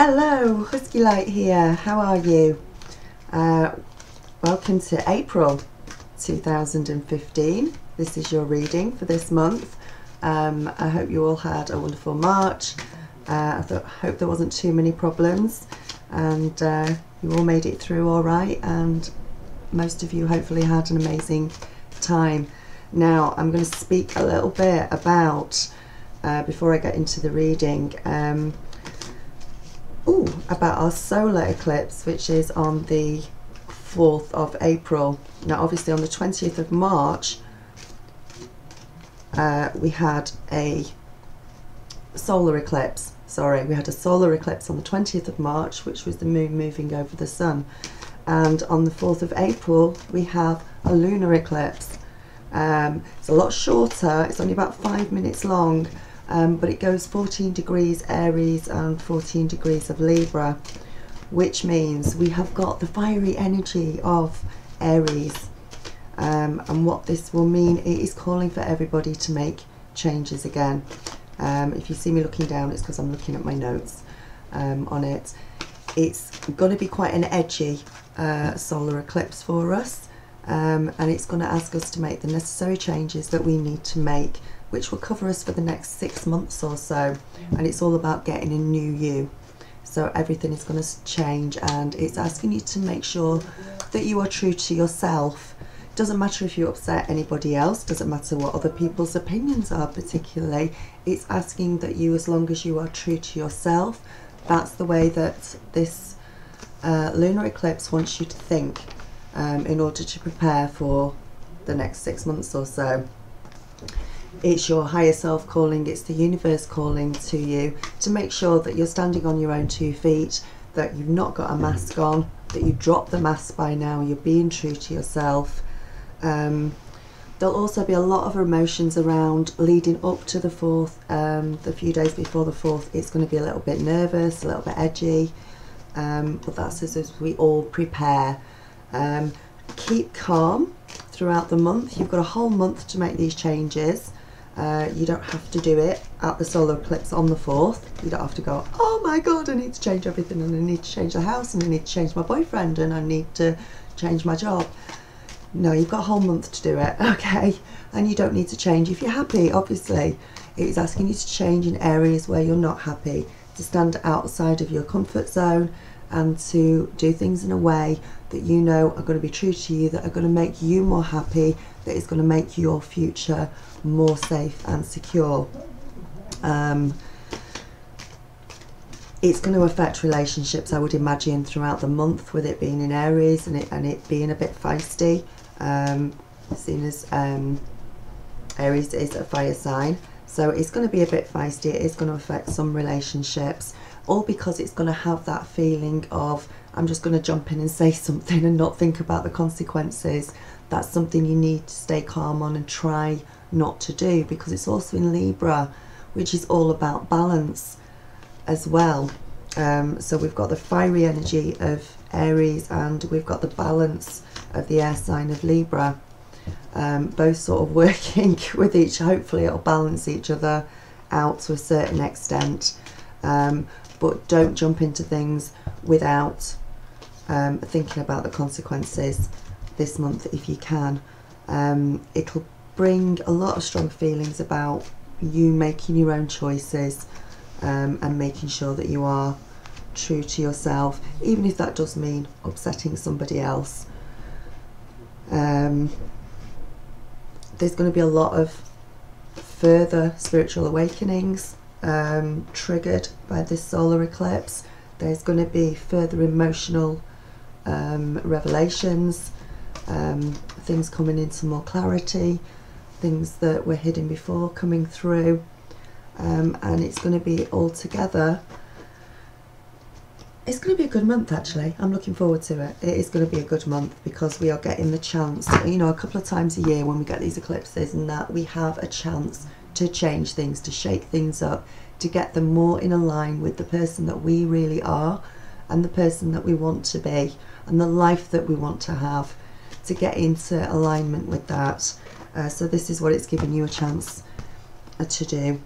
Hello, Husky Light here. How are you? Welcome to April 2015. This is your reading for this month. I hope you all had a wonderful March. I hope there wasn't too many problems, and you all made it through all right, and most of you hopefully had an amazing time. Now I'm going to speak a little bit about, before I get into the reading, about our solar eclipse, which is on the 4th of April. Now obviously on the 20th of March we had a solar eclipse. We had a solar eclipse on the 20th of March, which was the moon moving over the sun, and on the 4th of April we have a lunar eclipse. It's a lot shorter, it's only about 5 minutes long, but it goes 14 degrees Aries and 14 degrees of Libra, which means we have got the fiery energy of Aries. And what this will mean, it is calling for everybody to make changes again. If you see me looking down, it's because I'm looking at my notes on it. It's going to be quite an edgy solar eclipse for us, and it's going to ask us to make the necessary changes that we need to make, which will cover us for the next 6 months or so. And it's all about getting a new you. So everything is going to change, and it's asking you to make sure that you are true to yourself. It doesn't matter if you upset anybody else, doesn't matter what other people's opinions are particularly. It's asking that you, as long as you are true to yourself, that's the way that this lunar eclipse wants you to think, in order to prepare for the next 6 months or so. It's your higher self calling, it's the universe calling to you to make sure that you're standing on your own 2 feet, that you've not got a mask on, that you've dropped the mask by now, you're being true to yourself. There'll also be a lot of emotions around leading up to the 4th, the few days before the 4th. It's going to be a little bit nervous, a little bit edgy, but that's as we all prepare. Keep calm throughout the month. You've got a whole month to make these changes. You don't have to do it at the solar eclipse on the 4th. You don't have to go, oh my god, I need to change everything, and I need to change the house, and I need to change my boyfriend, and I need to change my job. No, you've got a whole month to do it, okay? And you don't need to change if you're happy, obviously. It's asking you to change in areas where you're not happy, to stand outside of your comfort zone, and to do things in a way that you know are going to be true to you, that are going to make you more happy, that is going to make your future more safe and secure. It's going to affect relationships, I would imagine, throughout the month, with it being in Aries and it being a bit feisty, seeing as Aries is a fire sign. So it's going to be a bit feisty. It is going to affect some relationships, all because it's going to have that feeling of, I'm just going to jump in and say something and not think about the consequences. That's something you need to stay calm on and try not to do, because it's also in Libra, which is all about balance as well. So we've got the fiery energy of Aries, and we've got the balance of the air sign of Libra, both sort of working with each. Hopefully it'll balance each other out to a certain extent, but don't jump into things without thinking about the consequences this month if you can. It'll bring a lot of strong feelings about you making your own choices, and making sure that you are true to yourself, even if that does mean upsetting somebody else. There's going to be a lot of further spiritual awakenings triggered by this solar eclipse. There's going to be further emotional revelations, things coming into more clarity, things that were hidden before coming through, and it's going to be all together. It's going to be a good month, actually. I'm looking forward to it. It is going to be a good month because we are getting the chance, you know, a couple of times a year when we get these eclipses, and that we have a chance to change things, to shake things up, to get them more in line with the person that we really are, and the person that we want to be, and the life that we want to have, to get into alignment with that. So this is what it's giving you a chance to do.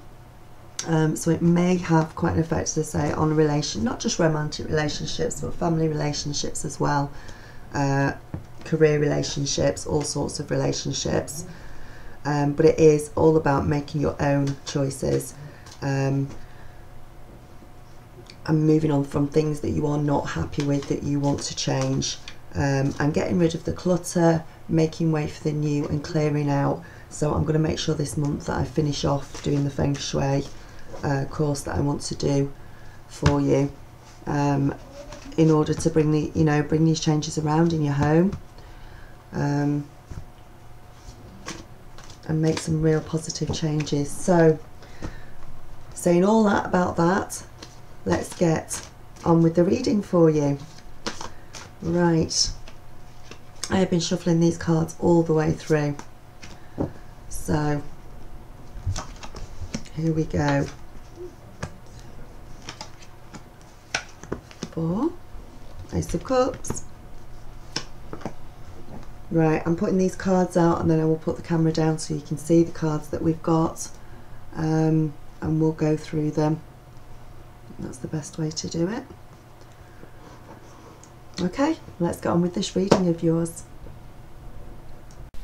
So it may have quite an effect, as I say, on not just romantic relationships, but family relationships as well, career relationships, all sorts of relationships. But it is all about making your own choices, and moving on from things that you are not happy with, that you want to change, and getting rid of the clutter, making way for the new, and clearing out. So I'm going to make sure this month that I finish off doing the Feng Shui course that I want to do for you, in order to bring these changes around in your home, and make some real positive changes. So, saying all that about that, let's get on with the reading for you. Right, I have been shuffling these cards all the way through, so here we go. 4, Ace of Cups. Right, I'm putting these cards out, and then I will put the camera down so you can see the cards that we've got, and we'll go through them. That's the best way to do it. Okay, let's get on with this reading of yours.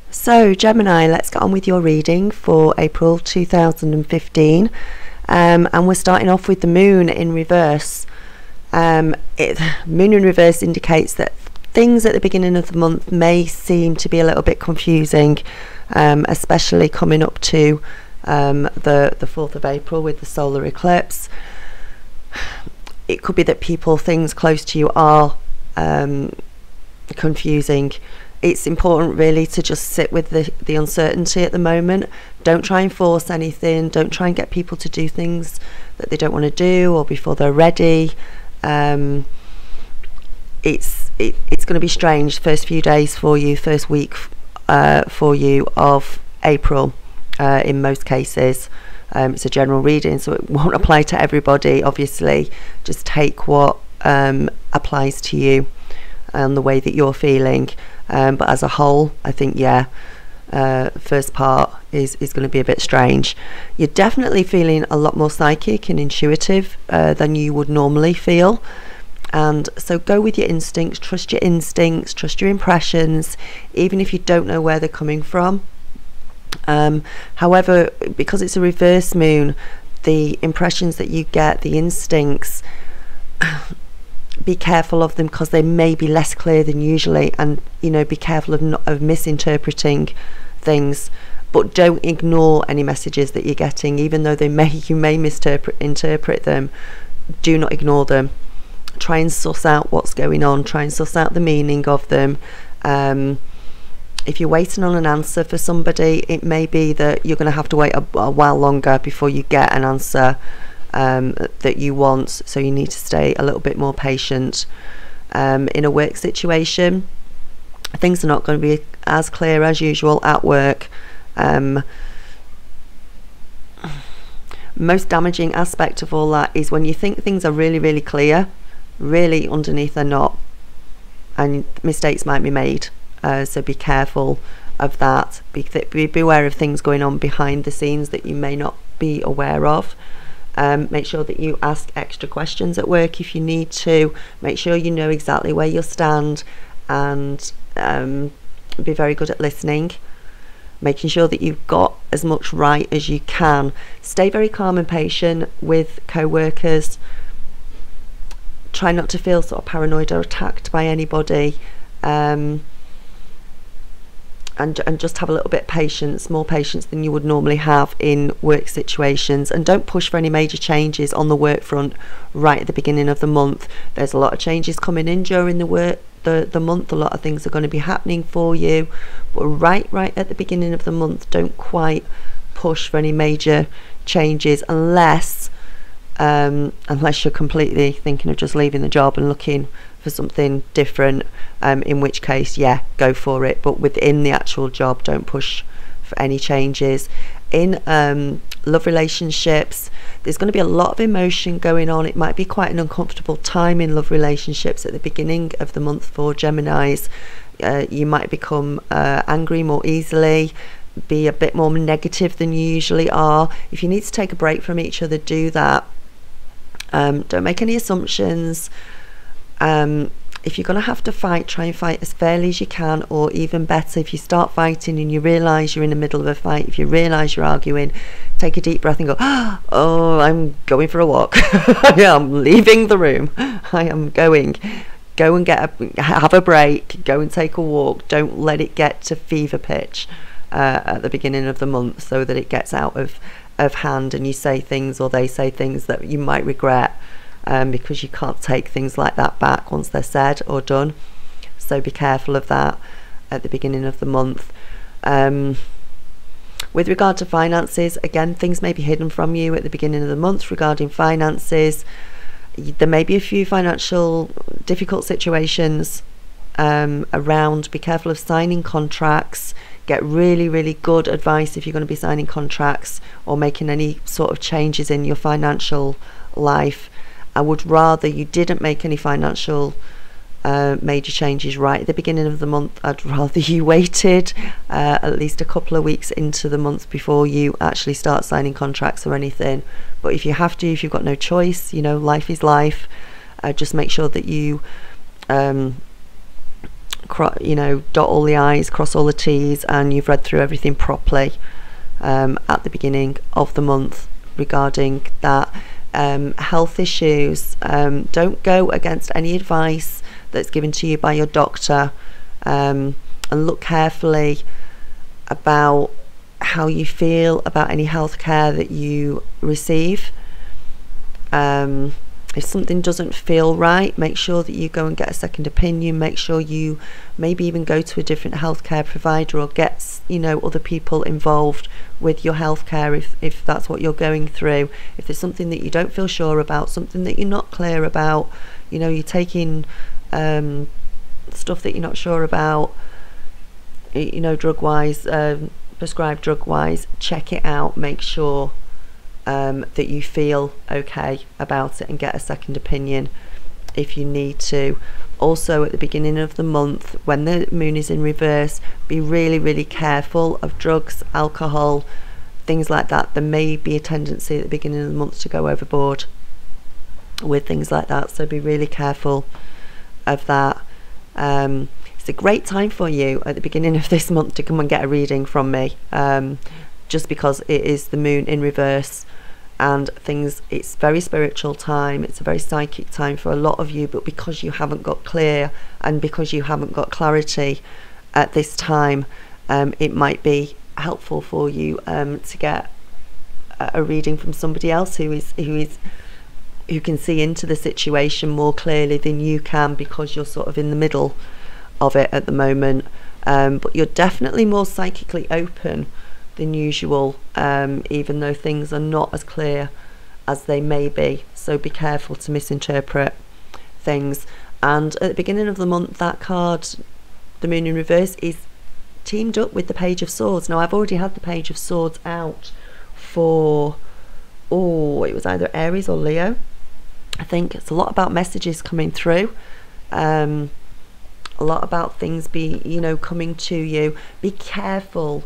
So Gemini, let's get on with your reading for April 2015, and we're starting off with the moon in reverse. Moon in reverse indicates that things at the beginning of the month may seem to be a little bit confusing, especially coming up to the 4th of April with the solar eclipse. It could be that things close to you are confusing. It's important really to just sit with the uncertainty at the moment. Don't try and force anything. Don't try and get people to do things that they don't want to do or before they're ready. It's going to be strange the first few days for you, first week for you of April, in most cases. It's a general reading, so it won't apply to everybody, obviously. Just take what applies to you and the way that you're feeling. But as a whole, I think, yeah, first part is going to be a bit strange. You're definitely feeling a lot more psychic and intuitive than you would normally feel. And so go with your instincts, trust your impressions, even if you don't know where they're coming from. However, because it's a reverse moon, the impressions that you get, the instincts, be careful of them, because they may be less clear than usually, and be careful of misinterpreting things. But don't ignore any messages that you're getting, even though you may misinterpret them. Do not ignore them. Try and suss out what's going on. Try and suss out the meaning of them. If you're waiting on an answer for somebody, it may be that you're going to have to wait a while longer before you get an answer that you want, so you need to stay a little bit more patient. In a work situation, things are not going to be as clear as usual at work. Most damaging aspect of all that is when you think things are really, really clear, really underneath they're not, and mistakes might be made. So be careful of that. Be aware of things going on behind the scenes that you may not be aware of. Make sure that you ask extra questions at work if you need to. Make sure you know exactly where you'll stand, and be very good at listening, making sure that you've got as much right as you can. Stay very calm and patient with co-workers. Try not to feel sort of paranoid or attacked by anybody, and just have a little bit of patience, more patience than you would normally have in work situations. And don't push for any major changes on the work front right at the beginning of the month. There's a lot of changes coming in during the month. A lot of things are going to be happening for you, but right at the beginning of the month, don't quite push for any major changes unless you're completely thinking of just leaving the job and looking for something different, in which case, yeah, go for it. But within the actual job, don't push for any changes. In love relationships, there's going to be a lot of emotion going on. It might be quite an uncomfortable time in love relationships at the beginning of the month for Geminis. You might become angry more easily. be a bit more negative than you usually are. If you need to take a break from each other, do that. Don't make any assumptions. If you're going to have to fight, try and fight as fairly as you can, or even better, if you start fighting and you realise you're in the middle of a fight, if you realise you're arguing, take a deep breath and go, oh, I'm going for a walk. I'm leaving the room. I am going. Go and have a break. Go and take a walk. Don't let it get to fever pitch at the beginning of the month, so that it gets out of hand and you say things, or they say things that you might regret. Because you can't take things like that back once they're said or done. So be careful of that at the beginning of the month. With regard to finances, again, things may be hidden from you at the beginning of the month regarding finances. There may be a few financial difficult situations around. Be careful of signing contracts. Get really, really good advice if you're going to be signing contracts or making any sort of changes in your financial life. I would rather you didn't make any financial major changes right at the beginning of the month. I'd rather you waited at least a couple of weeks into the month before you actually start signing contracts or anything. But if you have to, if you've got no choice, you know, life is life. Just make sure that you dot all the I's, cross all the T's, and you've read through everything properly at the beginning of the month regarding that. Health issues, don't go against any advice that's given to you by your doctor, and look carefully about how you feel about any health care that you receive. If something doesn't feel right, make sure that you go and get a second opinion. Make sure you maybe even go to a different healthcare provider, or get other people involved with your healthcare if that's what you're going through. If there's something that you don't feel sure about, something that you're not clear about, you're taking stuff that you're not sure about, drug wise, prescribed drug wise, check it out. Make sure that you feel okay about it, and get a second opinion if you need to. Also, at the beginning of the month, when the moon is in reverse, be really, really careful of drugs, alcohol, things like that. There may be a tendency at the beginning of the month to go overboard with things like that, so be really careful of that. It's a great time for you at the beginning of this month to come and get a reading from me, just because it is the moon in reverse and things. It's very spiritual time, it's a very psychic time for a lot of you, but because you haven't got clear and because you haven't got clarity at this time, it might be helpful for you to get a reading from somebody else who can see into the situation more clearly than you can, because you're sort of in the middle of it at the moment. But you're definitely more psychically open than usual, even though things are not as clear as they may be. So be careful to misinterpret things. And at the beginning of the month, that card, the moon in reverse, is teamed up with the Page of Swords. Now, I've already had the Page of Swords out for, it was either Aries or Leo. I think it's a lot about messages coming through, a lot about things coming to you. Be careful.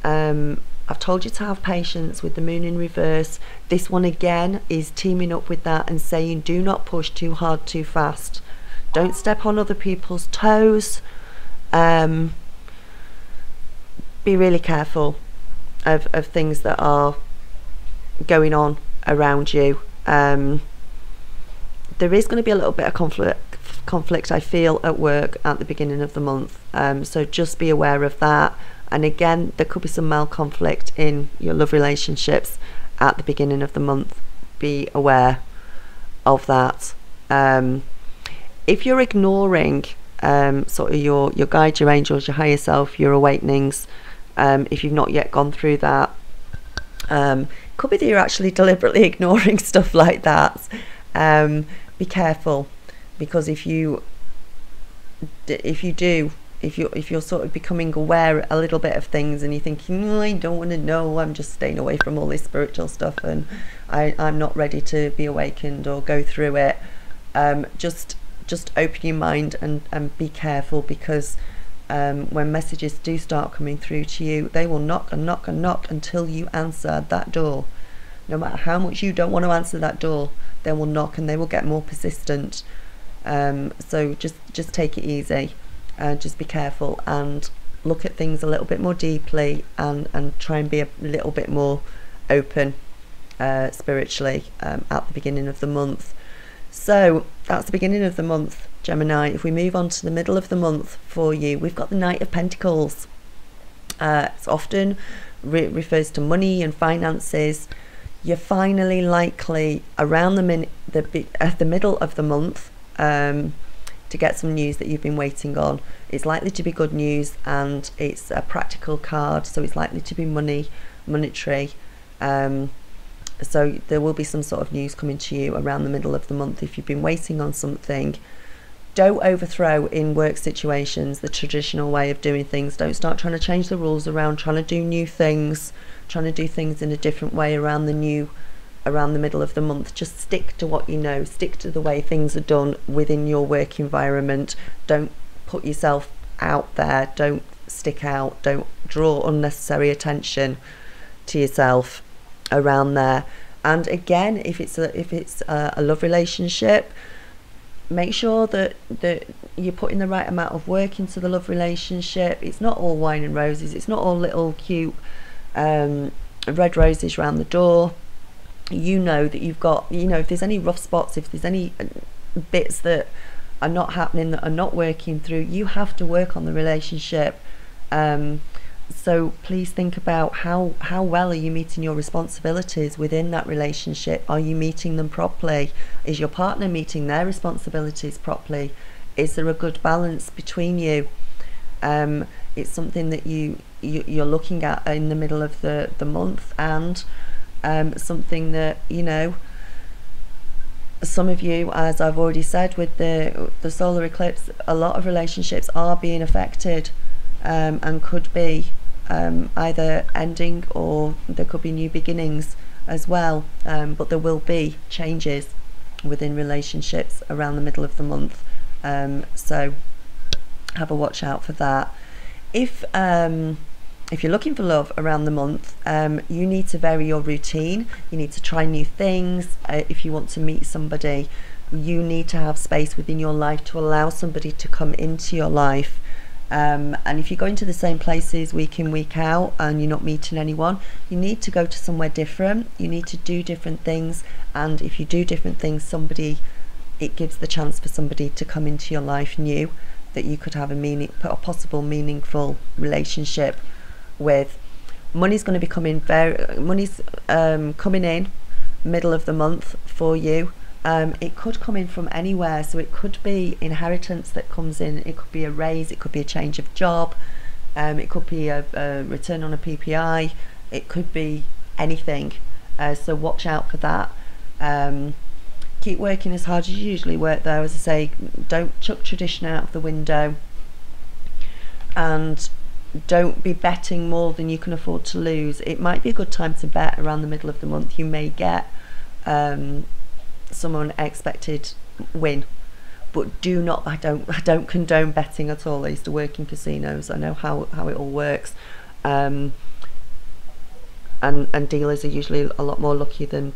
I've told you to have patience with the moon in reverse. This one again is teaming up with that and saying, do not push too hard too fast. Don't step on other people's toes. Be really careful of things that are going on around you. There is going to be a little bit of conflict I feel at work at the beginning of the month, so just be aware of that. And again, there could be some mild conflict in your love relationships at the beginning of the month. Be aware of that. If you're ignoring sort of your guides, your angels, your higher self, your awakenings, if you've not yet gone through that, could be that you're actually deliberately ignoring stuff like that. Be careful, because if you're sort of becoming aware a little bit of things and you're thinking, I don't want to know, I'm just staying away from all this spiritual stuff and I'm not ready to be awakened or go through it, just open your mind and be careful, because when messages do start coming through to you, they will knock and knock and knock until you answer that door. No matter how much you don't want to answer that door, they will knock, and they will get more persistent. So just take it easy, just be careful, and look at things a little bit more deeply, and try and be a little bit more open spiritually at the beginning of the month. So that's the beginning of the month, Gemini. If we move on to the middle of the month for you, we've got the Knight of Pentacles. It's often refers to money and finances. You're finally likely around at the middle of the month to get some news that you've been waiting on. It's likely to be good news, and it's a practical card, so it's likely to be monetary. So there will be some sort of news coming to you around the middle of the month if you've been waiting on something. Don't overthrow in work situations the traditional way of doing things. Don't start trying to change the rules around, trying to do new things, trying to do things in a different way around the middle of the month. Just stick to what you know. Stick to the way things are done within your work environment. Don't put yourself out there. Don't stick out. Don't draw unnecessary attention to yourself around there. And again, if it's a love relationship, make sure that you're putting the right amount of work into the love relationship. It's not all wine and roses. It's not all little cute red roses around the door. You know that you've got, if there's any rough spots, if there's any bits that are not happening, that are not working through, you have to work on the relationship. So please think about how well are you meeting your responsibilities within that relationship? Are you meeting them properly? Is your partner meeting their responsibilities properly? Is there a good balance between you? It's something that you're looking at in the middle of the month, and something that, some of you, as I've already said, with the solar eclipse, a lot of relationships are being affected, and could be either ending, or there could be new beginnings as well. But there will be changes within relationships around the middle of the month, so have a watch out for that. If you're looking for love around the month, you need to vary your routine. You need to try new things. If you want to meet somebody, you need to have space within your life to allow somebody to come into your life. And if you're going to the same places week in, week out, and you're not meeting anyone, you need to go to somewhere different. You need to do different things, and if you do different things, it gives the chance for somebody to come into your life new, that you could have a possible meaningful relationship with. Money's going to be coming in middle of the month for you. It could come in from anywhere, so it could be inheritance that comes in, it could be a raise, it could be a change of job, it could be a return on a PPI, it could be anything, so watch out for that. Keep working as hard as you usually work though. As I say, don't chuck tradition out of the window, and don't be betting more than you can afford to lose. It might be a good time to bet around the middle of the month. You may get some unexpected win, but I don't condone betting at all. I used to work in casinos. I know how it all works, and dealers are usually a lot more lucky than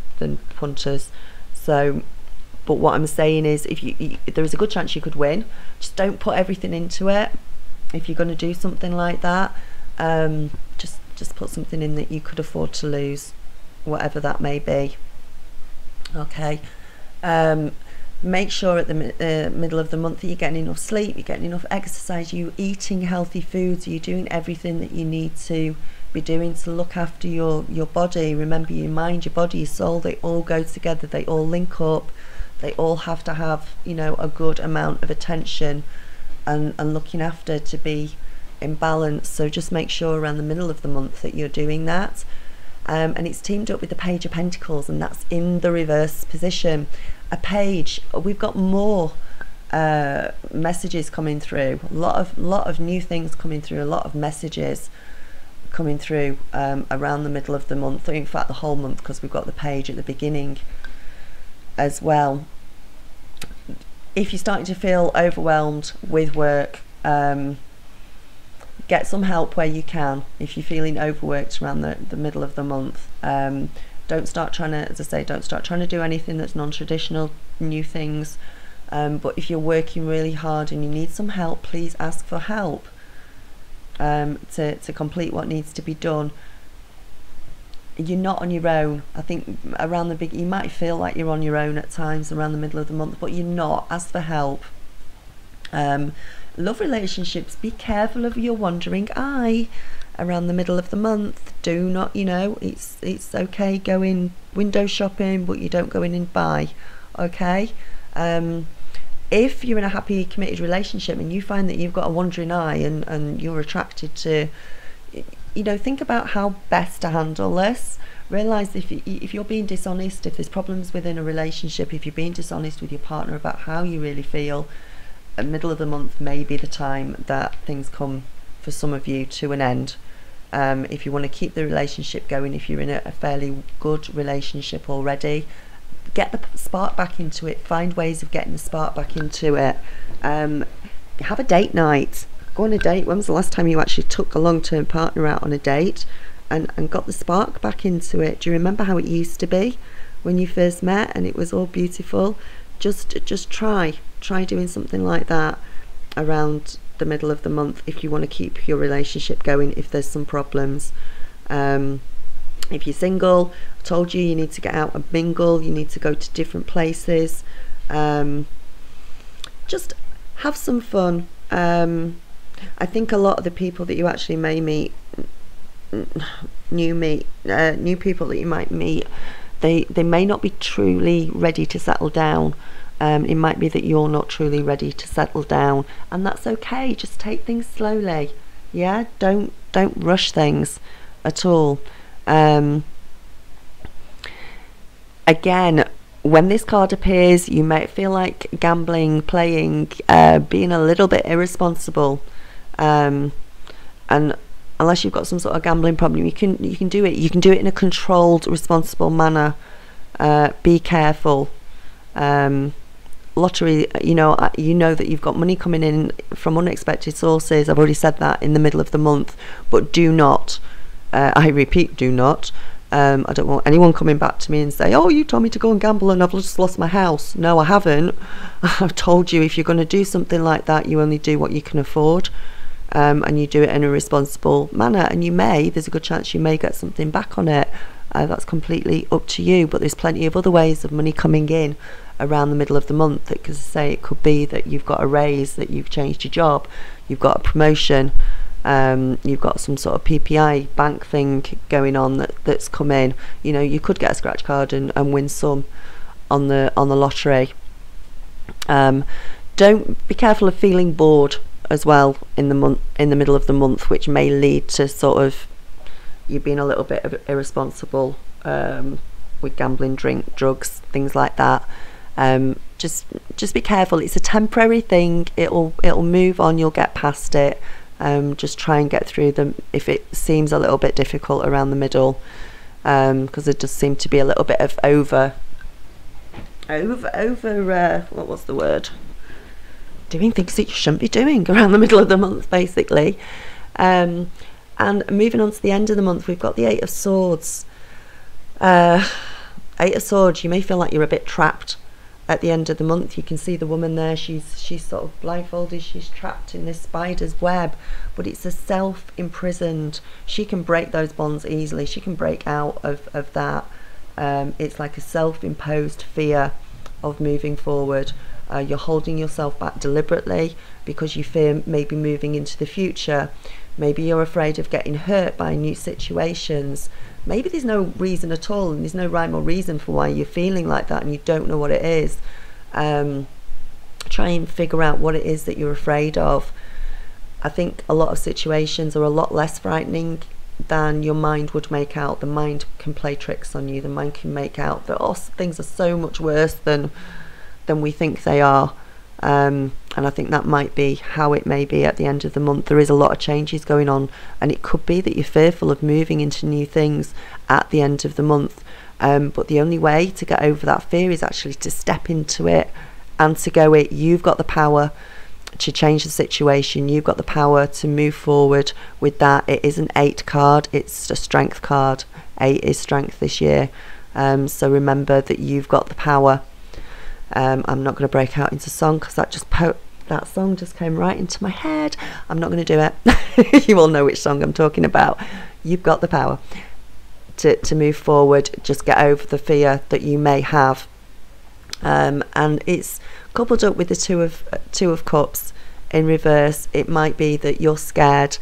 punters. So, but what I'm saying is, if there is a good chance you could win, just don't put everything into it. If you're going to do something like that, just put something in that you could afford to lose, whatever that may be. Okay. Make sure at the middle of the month that you're getting enough sleep, you're getting enough exercise, you're eating healthy foods, you're doing everything that you need to be doing to look after your body. Remember, your mind, your body, your soul, they all go together, they all link up, they all have to have a good amount of attention and looking after to be in balance. So just make sure around the middle of the month that you're doing that. And it's teamed up with the Page of Pentacles, and that's in the reverse position. A page, we've got more messages coming through, a lot of new things coming through, a lot of messages coming through around the middle of the month, in fact the whole month, because we've got the page at the beginning as well. If you're starting to feel overwhelmed with work, Get some help where you can if you're feeling overworked around the middle of the month. Don't start trying to, as I say, don't start trying to do anything that's non-traditional, new things. But if you're working really hard and you need some help, please ask for help to complete what needs to be done. You're not on your own. I think around you might feel like you're on your own at times around the middle of the month, but you're not. Ask for help. Love relationships, be careful of your wandering eye around the middle of the month. Do not, it's okay going window shopping, but you don't go in and buy, okay? If you're in a happy, committed relationship and you find that you've got a wandering eye and you're attracted to, think about how best to handle this. Realise if you're being dishonest, if there's problems within a relationship, if you're being dishonest with your partner about how you really feel, the middle of the month may be the time that things come for some of you to an end. If you want to keep the relationship going, if you're in a fairly good relationship already, get the spark back into it. Find ways of getting the spark back into it. Have a date night. Go on a date. When was the last time you actually took a long-term partner out on a date and got the spark back into it? Do you remember how it used to be when you first met and it was all beautiful? Just try doing something like that around the middle of the month if you want to keep your relationship going, if there's some problems. If you're single, I told you need to get out and mingle, you need to go to different places. Just have some fun. I think a lot of the people that you actually may meet, new people that you might meet, they may not be truly ready to settle down. It might be that you're not truly ready to settle down, and that's okay. Just take things slowly. Yeah, don't rush things at all. Again, when this card appears, you might feel like gambling, playing, being a little bit irresponsible, and unless you've got some sort of gambling problem, you can do it. You can do it in a controlled, responsible manner. Be careful. Lottery, you know that you've got money coming in from unexpected sources. I've already said that in the middle of the month, but do not, I repeat, do not. I don't want anyone coming back to me and say, oh, you told me to go and gamble and I've just lost my house. No, I haven't. I've told you if you're going to do something like that, you only do what you can afford, and you do it in a responsible manner, and there's a good chance you may get something back on it. That's completely up to you, but there's plenty of other ways of money coming in around the middle of the month. Because say it could be that you've got a raise, that you've changed your job, you've got a promotion, you've got some sort of PPI bank thing going on that's come in. You could get a scratch card and win some on the lottery. Don't be careful of feeling bored as well in the middle of the month, which may lead to sort of you being a little bit irresponsible with gambling, drink, drugs, things like that. Just be careful. It's a temporary thing. It'll move on. You'll get past it. Just try and get through them if it seems a little bit difficult around the middle, because there does seem to be a little bit of what was the word? Doing things that you shouldn't be doing around the middle of the month, basically. And moving on to the end of the month, we've got the Eight of Swords. Eight of Swords, you may feel like you're a bit trapped at the end of the month. You can see the woman there, she's sort of blindfolded, she's trapped in this spider's web, but it's a self-imprisoned. She can break those bonds easily, she can break out of that. It's like a self-imposed fear of moving forward. You're holding yourself back deliberately because you fear maybe moving into the future. Maybe you're afraid of getting hurt by new situations. Maybe there's no reason at all, and there's no rhyme or reason for why you're feeling like that and you don't know what it is. Try and figure out what it is that you're afraid of. I think a lot of situations are a lot less frightening than your mind would make out. The mind can play tricks on you. The mind can make out that things are so much worse than we think they are. And I think that might be how it may be at the end of the month. There is a lot of changes going on, and it could be that you're fearful of moving into new things at the end of the month, but the only way to get over that fear is actually to step into it and to go it. You've got the power to change the situation. You've got the power to move forward with that. It is an 8 card, it's a strength card. 8 is strength this year. So remember that you've got the power. I'm not going to break out into song because that song just came right into my head. I'm not going to do it. You all know which song I'm talking about. You've got the power to move forward. Just get over the fear that you may have. And it's coupled up with the two of cups in reverse. It might be that you're scared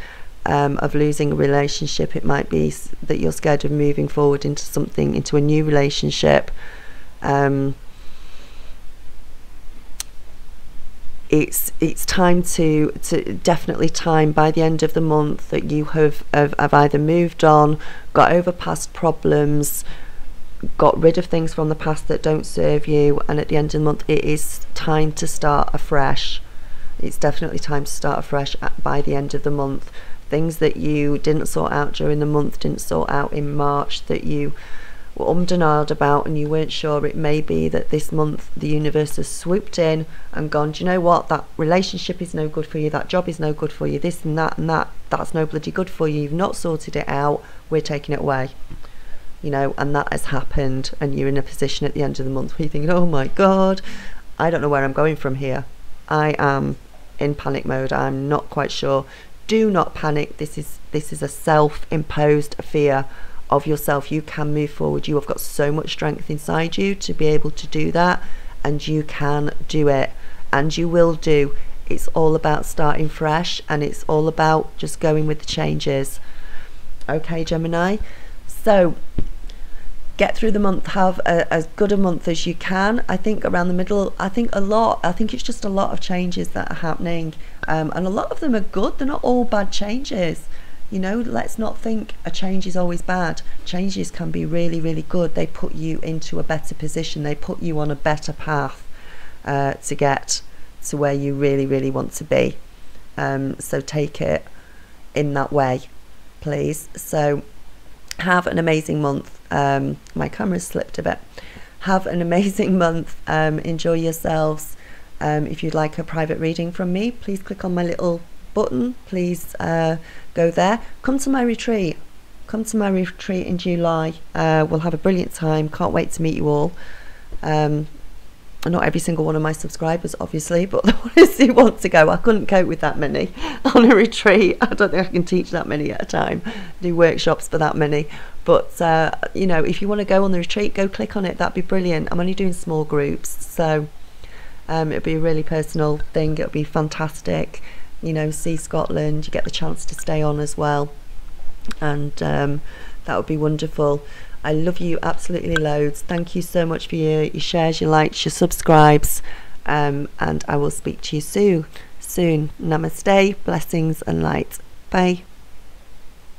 of losing a relationship. It might be that you're scared of moving forward into a new relationship. It's time to definitely time by the end of the month that you have either moved on, got over past problems, got rid of things from the past that don't serve you, and at the end of the month it is time to start afresh. It's definitely time to start afresh by the end of the month. Things that you didn't sort out during the month, didn't sort out in March, that you were and ahed about and you weren't sure, it may be that this month the universe has swooped in and gone, do you know what, that relationship is no good for you, that job is no good for you, this and that's no bloody good for you, you've not sorted it out, we're taking it away. You know, and that has happened, and you're in a position at the end of the month where you're thinking, oh my God, I don't know where I'm going from here. I am in panic mode. I'm not quite sure. Do not panic. This is a self-imposed fear of yourself. You can move forward. You have got so much strength inside you to be able to do that, and you can do it, and you will do. It's all about starting fresh, and it's all about just going with the changes. Okay, Gemini? So get through the month, have as good a month as you can. I think around the middle, I think it's just a lot of changes that are happening, and a lot of them are good. They're not all bad changes. You know, let's not think a change is always bad. Changes can be really, really good. They put you into a better position. They put you on a better path to get to where you really, really want to be. So take it in that way, please. So have an amazing month. My camera's slipped a bit. Have an amazing month. Enjoy yourselves. If you'd like a private reading from me, please click on my little button. Please go there. Come to my retreat. Come to my retreat in July. We'll have a brilliant time. Can't wait to meet you all. Not every single one of my subscribers, obviously, but the ones who want to go. I couldn't cope with that many on a retreat. I don't think I can teach that many at a time, do workshops for that many. But you know, if you want to go on the retreat, go click on it. That'd be brilliant. I'm only doing small groups, so it'll be a really personal thing. It'll be fantastic. You know, see Scotland. You get the chance to stay on as well, and that would be wonderful. I love you absolutely loads. Thank you so much for your shares, your likes, your subscribes, and I will speak to you soon. Namaste, blessings and light. Bye.